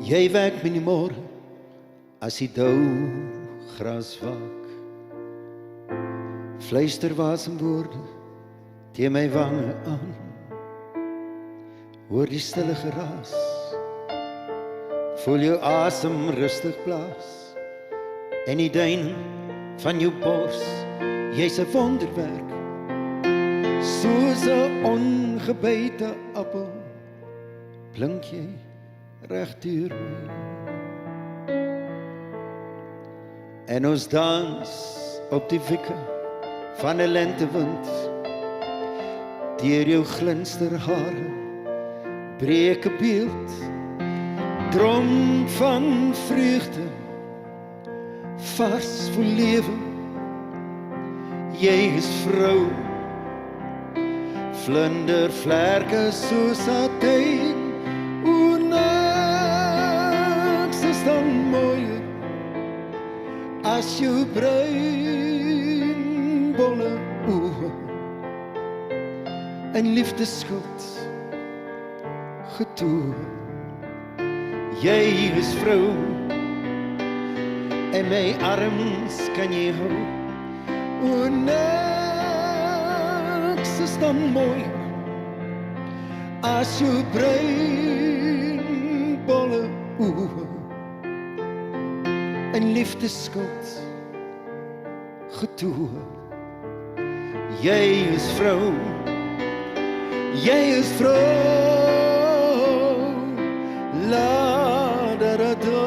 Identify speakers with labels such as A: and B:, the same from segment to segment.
A: Jy wek my in die môre as die dou gras waak. Fluister wasem woorde teen my wange aan. Hoor die stille geraas, voel jou asem rustig blaas. En die duin van jou bors, jy's 'n wonderwerk. Soos 'n ongebyte appel, blink jy reg deur my. En ons dans op die wikke van 'n lentewind. Deur jou glinster hare breek 'n beeld, dronk van vreugde, vars vol lewe. Jy is vrou, vlindervlerke soos satijn. O, niks is dan mooier as jou bruinbolle oë en liefdesskuld getoe. Jy is vrou, en my arms kan jy hou. O, niks is dan mooier as jou bruinbolle oë en liefdesskuld getoe. Jy is vrou, jy is vrou. La da da da,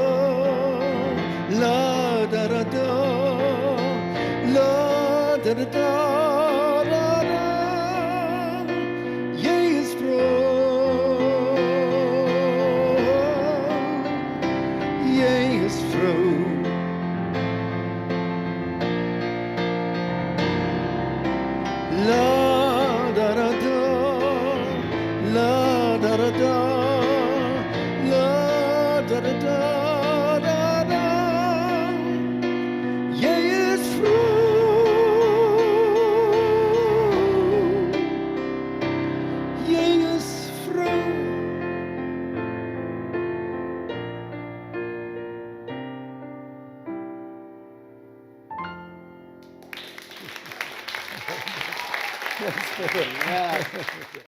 A: la da da da, la da da da, da da. Jy is vrou, jy is vrou. La da da da, la da da da, la da da da, da da. Jy is vrou, jy is vrou.
B: Ja.